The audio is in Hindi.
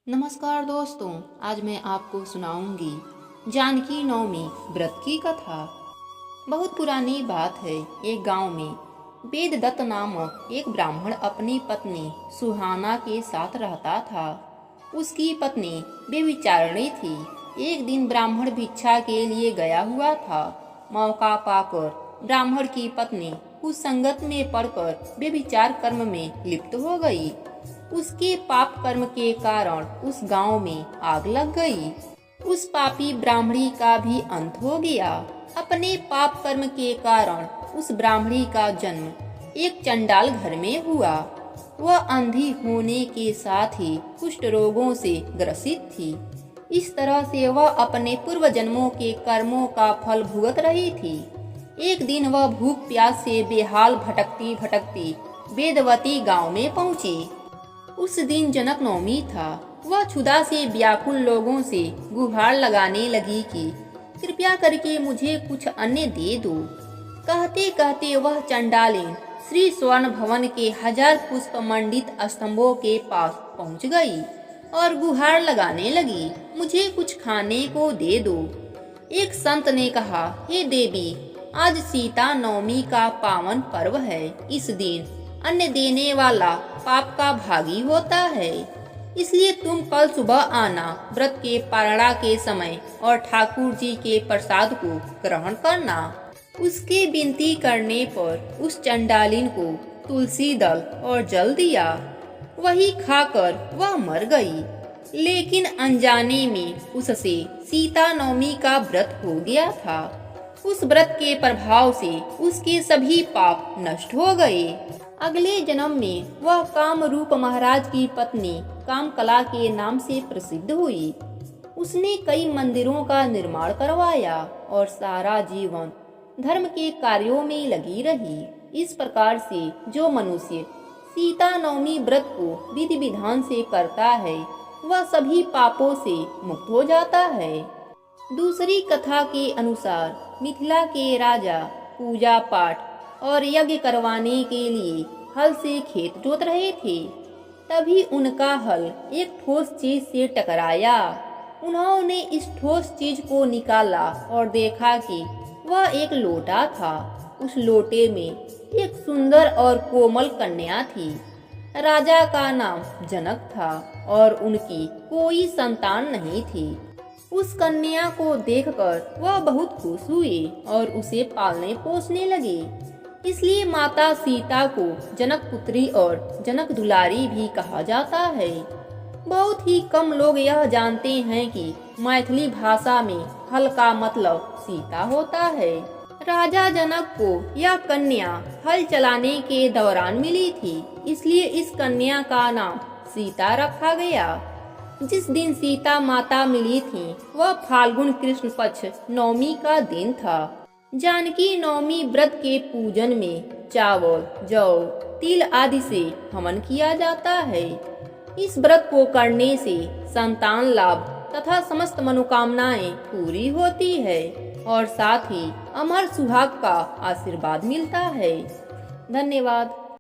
नमस्कार दोस्तों, आज मैं आपको सुनाऊंगी जानकी नवमी व्रत की कथा। बहुत पुरानी बात है। एक गांव में वेददत्त नामक एक ब्राह्मण अपनी पत्नी सुहाना के साथ रहता था। उसकी पत्नी व्यभिचारिणी थी। एक दिन ब्राह्मण भिक्षा के लिए गया हुआ था। मौका पाकर ब्राह्मण की पत्नी कुछ संगत में पड़कर व्यभिचार कर्म में लिप्त हो गई। उसके पाप कर्म के कारण उस गांव में आग लग गई। उस पापी ब्राह्मणी का भी अंत हो गया। अपने पाप कर्म के कारण उस ब्राह्मणी का जन्म एक चंडाल घर में हुआ। वह अंधी होने के साथ ही कुष्ठ रोगों से ग्रसित थी। इस तरह से वह अपने पूर्व जन्मों के कर्मों का फल भुगत रही थी। एक दिन वह भूख प्यास से बेहाल भटकती भटकती वेदवती गांव में पहुंची। उस दिन जनक नवमी था। वह क्षुधा से व्याकुल लोगों से गुहार लगाने लगी कि कृपया करके मुझे कुछ अन्न दे दो। कहते कहते वह चंडालिन श्री स्वर्ण भवन के 1000 पुष्प मंडित स्तंभों के पास पहुंच गई और गुहार लगाने लगी, मुझे कुछ खाने को दे दो। एक संत ने कहा, हे देवी, आज सीता नवमी का पावन पर्व है। इस दिन अन्न देने वाला पाप का भागी होता है, इसलिए तुम कल सुबह आना। व्रत के पारणा के समय और ठाकुर जी के प्रसाद को ग्रहण करना। उसके विनती करने पर उस चंडालिन को तुलसी दल और जल दिया। वही खाकर वह मर गई। लेकिन अनजाने में उससे सीता नवमी का व्रत हो गया था। उस व्रत के प्रभाव से उसके सभी पाप नष्ट हो गए। अगले जन्म में वह कामरूप महाराज की पत्नी कामकला के नाम से प्रसिद्ध हुई। उसने कई मंदिरों का निर्माण करवाया और सारा जीवन धर्म के कार्यों में लगी रही। इस प्रकार से जो मनुष्य सीता नवमी व्रत को विधि विधान से करता है, वह सभी पापों से मुक्त हो जाता है। दूसरी कथा के अनुसार मिथिला के राजा पूजा पाठ और यज्ञ करवाने के लिए हल से खेत जोत रहे थे। तभी उनका हल एक ठोस चीज से टकराया। उन्होंने इस ठोस चीज को निकाला और देखा कि वह एक लोटा था। उस लोटे में एक सुंदर और कोमल कन्या थी। राजा का नाम जनक था और उनकी कोई संतान नहीं थी। उस कन्या को देखकर वह बहुत खुश हुए और उसे पालने पोसने लगे। इसलिए माता सीता को जनक पुत्री और जनक दुलारी भी कहा जाता है। बहुत ही कम लोग यह जानते हैं कि मैथिली भाषा में हल का मतलब सीता होता है। राजा जनक को यह कन्या हल चलाने के दौरान मिली थी, इसलिए इस कन्या का नाम सीता रखा गया। जिस दिन सीता माता मिली थी, वह फाल्गुन कृष्ण पक्ष नवमी का दिन था। जानकी नवमी व्रत के पूजन में चावल, जौ, तिल आदि से हवन किया जाता है। इस व्रत को करने से संतान लाभ तथा समस्त मनोकामनाएं पूरी होती है और साथ ही अमर सुहाग का आशीर्वाद मिलता है। धन्यवाद।